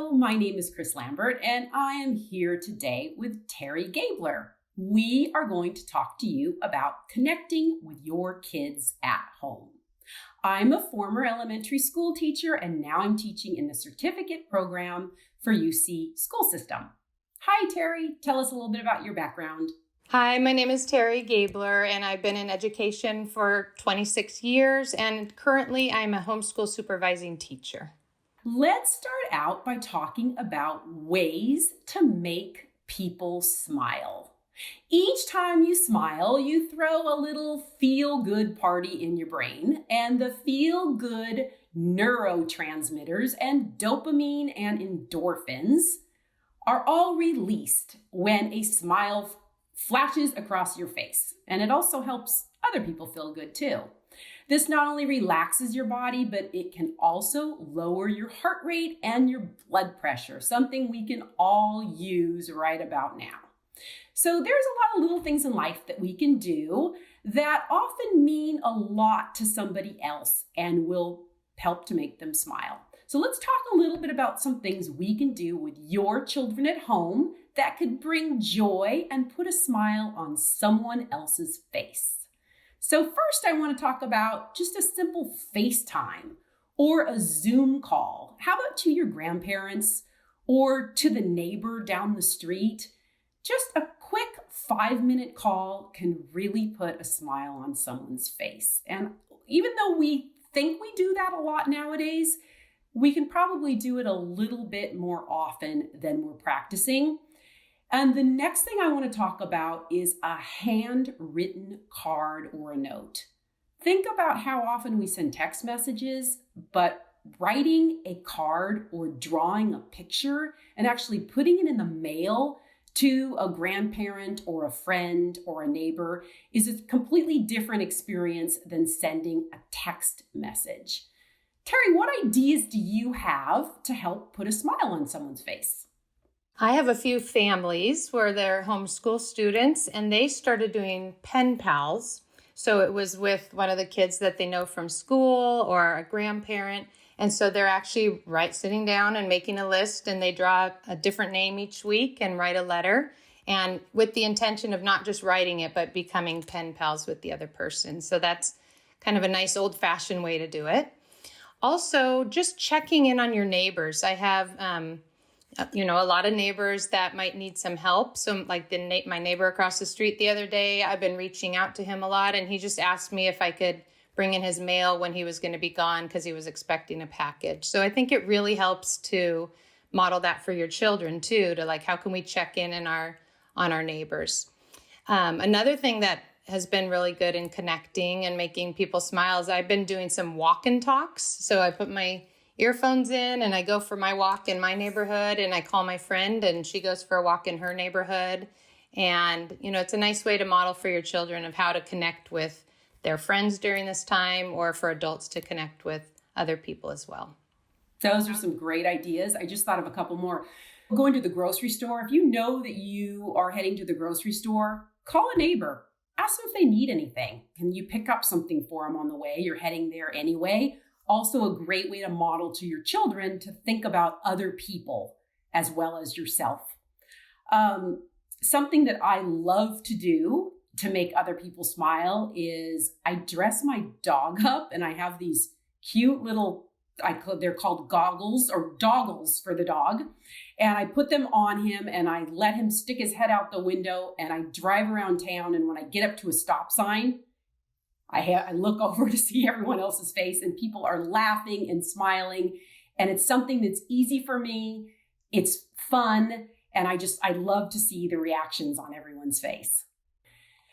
Hello, my name is Kris Lambert, and I am here today with Teri Gabler. We are going to talk to you about connecting with your kids at home. I'm a former elementary school teacher, and now I'm teaching in the certificate program for UC school system. Hi, Teri. Tell us a little bit about your background. Hi, my name is Teri Gabler, and I've been in education for 26 years, and currently I'm a homeschool supervising teacher. Let's start out by talking about ways to make people smile. Each time you smile, you throw a little feel-good party in your brain, and the feel-good neurotransmitters and dopamine and endorphins are all released when a smile flashes across your face. And it also helps other people feel good too. This not only relaxes your body, but it can also lower your heart rate and your blood pressure, something we can all use right about now. So there's a lot of little things in life that we can do that often mean a lot to somebody else and will help to make them smile. So let's talk a little bit about some things we can do with your children at home that could bring joy and put a smile on someone else's face. So first, I want to talk about just a simple FaceTime or a Zoom call. How about to your grandparents or to the neighbor down the street? Just a quick 5-minute call can really put a smile on someone's face. And even though we think we do that a lot nowadays, we can probably do it a little bit more often than we're practicing. And the next thing I want to talk about is a handwritten card or a note. Think about how often we send text messages, but writing a card or drawing a picture and actually putting it in the mail to a grandparent or a friend or a neighbor is a completely different experience than sending a text message. Teri, what ideas do you have to help put a smile on someone's face? I have a few families where they're homeschool students, and they started doing pen pals. So it was with one of the kids that they know from school or a grandparent. And so they're actually sitting down and making a list, and they draw a different name each week and write a letter, and with the intention of not just writing it, but becoming pen pals with the other person. So that's kind of a nice old-fashioned way to do it. Also, just checking in on your neighbors. I have a lot of neighbors that might need some help. So like my neighbor across the street the other day, I've been reaching out to him a lot, and he just asked me if I could bring in his mail when he was going to be gone because he was expecting a package. So I think it really helps to model that for your children too, to like, how can we check in on our neighbors? Another thing that has been really good in connecting and making people smile is I've been doing some walk and talks. So I put my earphones in and I go for my walk in my neighborhood, and I call my friend and she goes for a walk in her neighborhood. And, it's a nice way to model for your children of how to connect with their friends during this time, or for adults to connect with other people as well. Those are some great ideas. I just thought of a couple more. Going to the grocery store. If you know that you are heading to the grocery store, call a neighbor. Ask them if they need anything. Can you pick up something for them on the way? You're heading there anyway. Also a great way to model to your children to think about other people as well as yourself. Something that I love to do to make other people smile is I dress my dog up, and I have these cute little, they're called goggles or doggles for the dog. And I put them on him and I let him stick his head out the window, and I drive around town. And when I get up to a stop sign, I look over to see everyone else's face, and people are laughing and smiling. And it's something that's easy for me. It's fun. And I love to see the reactions on everyone's face.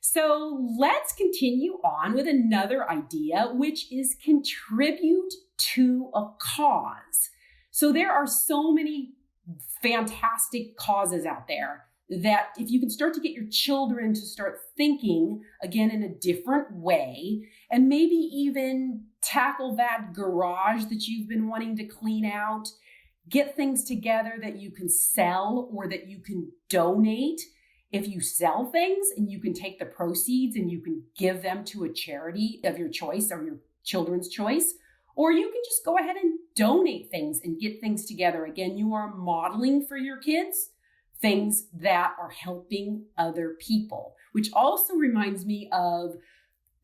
So let's continue on with another idea, which is contribute to a cause. So there are so many fantastic causes out there that if you can start to get your children to start thinking again in a different way, and maybe even tackle that garage that you've been wanting to clean out, get things together that you can sell or that you can donate. If you sell things and you can take the proceeds and you can give them to a charity of your choice or your children's choice, Or you can just go ahead and donate things and get things together. Again, you are modeling for your kids things that are helping other people, which also reminds me of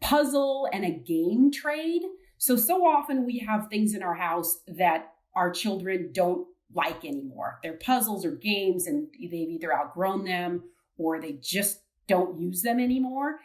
puzzle and a game trade. So often we have things in our house that our children don't like anymore. They're puzzles or games, and they've either outgrown them or they just don't use them anymore.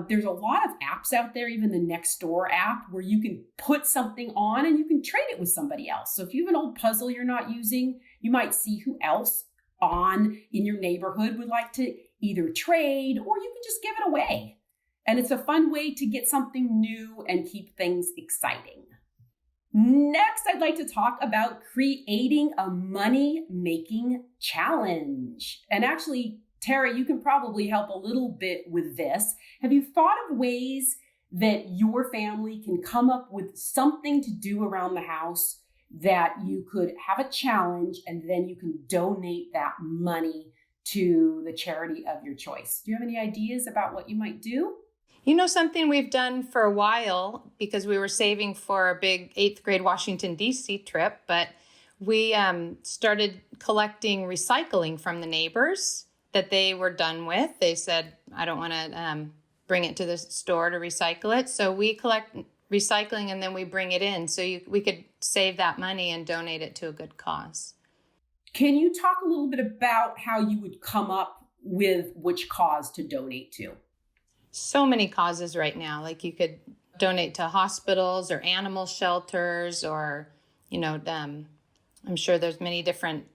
There's a lot of apps out there, even the Nextdoor app, where you can put something on and you can trade it with somebody else. So if you have an old puzzle you're not using, you might see who else in your neighborhood would like to either trade, or you can just give it away. And it's a fun way to get something new and keep things exciting. Next, I'd like to talk about creating a money-making challenge. And actually, Teri, you can probably help a little bit with this. Have you thought of ways that your family can come up with something to do around the house that you could have a challenge and then you can donate that money to the charity of your choice? Do you have any ideas about what you might do? You know, something we've done for a while, because we were saving for a big 8th grade Washington, D.C. trip, but we started collecting recycling from the neighbors that they were done with. They said, I don't want to bring it to the store to recycle it. So we collect recycling and then we bring it in. So we could save that money and donate it to a good cause. Can you talk a little bit about how you would come up with which cause to donate to? So many causes right now. Like you could donate to hospitals or animal shelters, or, I'm sure there's many different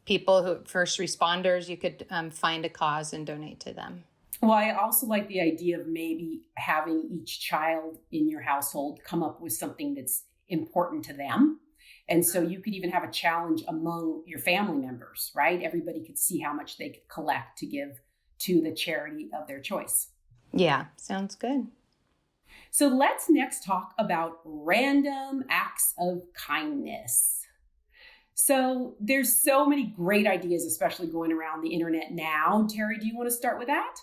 people first responders, you could find a cause and donate to them. Well, I also like the idea of maybe having each child in your household come up with something that's important to them. And so you could even have a challenge among your family members, right? Everybody could see how much they could collect to give to the charity of their choice. Yeah, sounds good. So let's next talk about random acts of kindness. So there's so many great ideas, especially going around the internet now. Teri, do you want to start with that?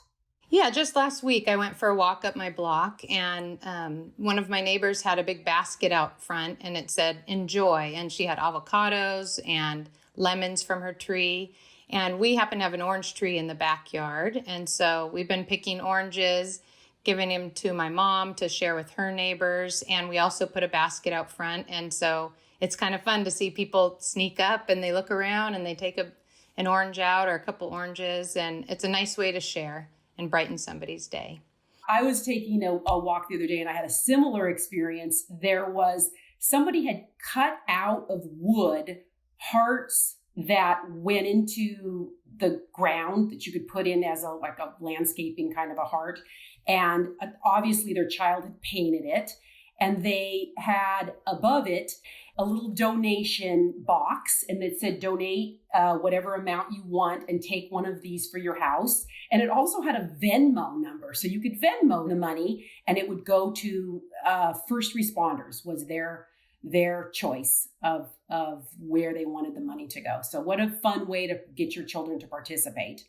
Yeah, just last week I went for a walk up my block, and one of my neighbors had a big basket out front and it said enjoy, and she had avocados and lemons from her tree. And we happen to have an orange tree in the backyard, and so we've been picking oranges, giving them to my mom to share with her neighbors, and we also put a basket out front. And so it's kind of fun to see people sneak up and they look around and they take an orange out or a couple oranges, and it's a nice way to share and brighten somebody's day. I was taking a walk the other day and I had a similar experience. There was somebody had cut out of wood hearts that went into the ground that you could put in as a landscaping kind of a heart. And obviously their child had painted it, and they had above it a little donation box, and it said donate whatever amount you want and take one of these for your house. And it also had a Venmo number. So you could Venmo the money and it would go to first responders, was their choice of where they wanted the money to go. So what a fun way to get your children to participate.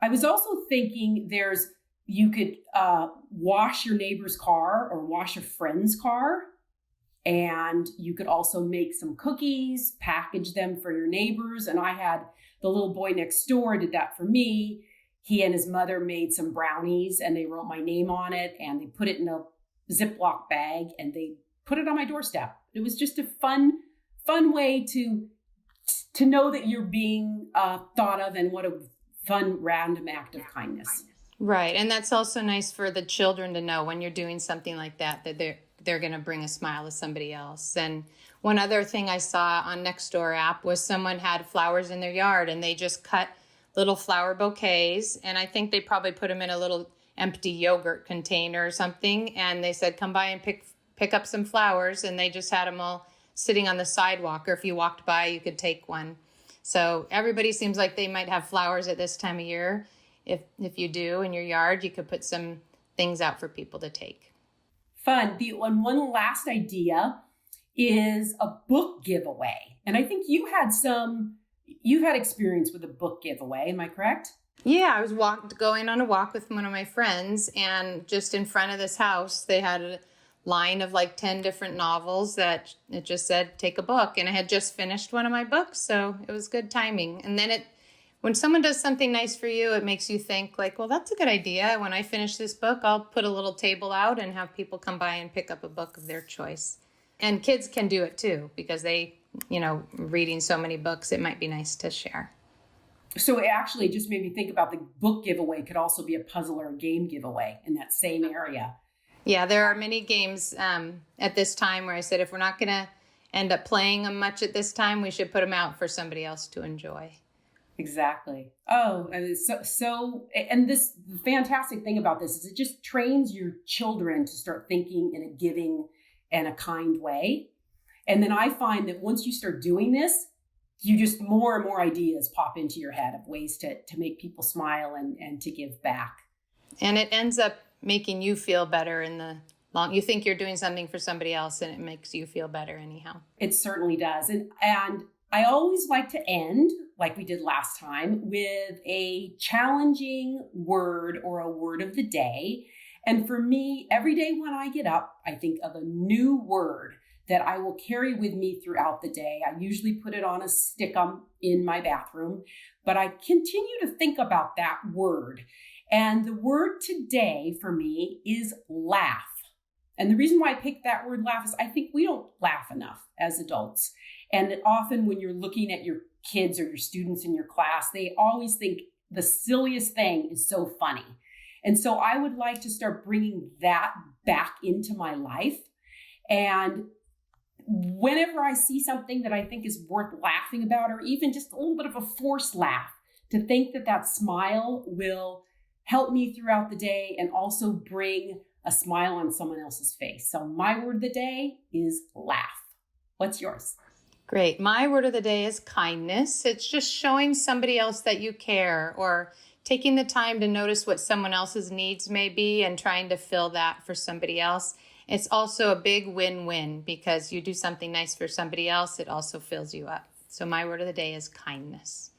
I was also thinking you could wash your neighbor's car or wash a friend's car. And you could also make some cookies, package them for your neighbors. And I had the little boy next door did that for me. He and his mother made some brownies and they wrote my name on it and they put it in a Ziploc bag and they put it on my doorstep. It was just a fun way to know that you're being thought of, and what a fun random act of kindness. Right. And that's also nice for the children to know when you're doing something like that they're going to bring a smile to somebody else. And one other thing I saw on Nextdoor app was someone had flowers in their yard and they just cut little flower bouquets. And I think they probably put them in a little empty yogurt container or something. And they said, come by and pick up some flowers. And they just had them all sitting on the sidewalk, or if you walked by, you could take one. So everybody seems like they might have flowers at this time of year. If you do in your yard, you could put some things out for people to take. Fun. One last idea is a book giveaway. And I think you've had experience with a book giveaway. Am I correct? Yeah, I was going on a walk with one of my friends, and just in front of this house, they had a line of like 10 different novels that it just said, take a book. And I had just finished one of my books, so it was good timing. And then when someone does something nice for you, it makes you think like, well, that's a good idea. When I finish this book, I'll put a little table out and have people come by and pick up a book of their choice. And kids can do it too, because they, reading so many books, it might be nice to share. So it actually just made me think about the book giveaway could also be a puzzle or a game giveaway in that same area. Yeah, there are many games at this time where I said, if we're not going to end up playing them much at this time, we should put them out for somebody else to enjoy. Exactly. Oh, and and this fantastic thing about this is it just trains your children to start thinking in a giving and a kind way. And then I find that once you start doing this, you just more and more ideas pop into your head of ways to make people smile and to give back. And it ends up making you feel better in the long. You think you're doing something for somebody else and it makes you feel better anyhow. It certainly does. And I always like to end, like we did last time, with a challenging word or a word of the day. And for me, every day when I get up, I think of a new word that I will carry with me throughout the day. I usually put it on a stickum in my bathroom, but I continue to think about that word. And the word today for me is laugh. And the reason why I picked that word laugh is I think we don't laugh enough as adults. And often when you're looking at your kids or your students in your class, they always think the silliest thing is so funny. And so I would like to start bringing that back into my life. And whenever I see something that I think is worth laughing about, or even just a little bit of a forced laugh, to think that smile will help me throughout the day and also bring a smile on someone else's face. So my word of the day is laugh. What's yours? Great. My word of the day is kindness. It's just showing somebody else that you care, or taking the time to notice what someone else's needs may be and trying to fill that for somebody else. It's also a big win-win, because you do something nice for somebody else, it also fills you up. So my word of the day is kindness.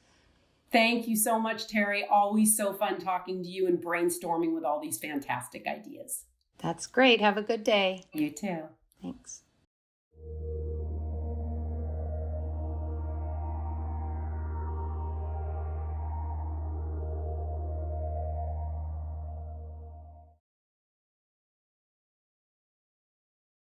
Thank you so much, Teri. Always so fun talking to you and brainstorming with all these fantastic ideas. That's great. Have a good day. You too. Thanks.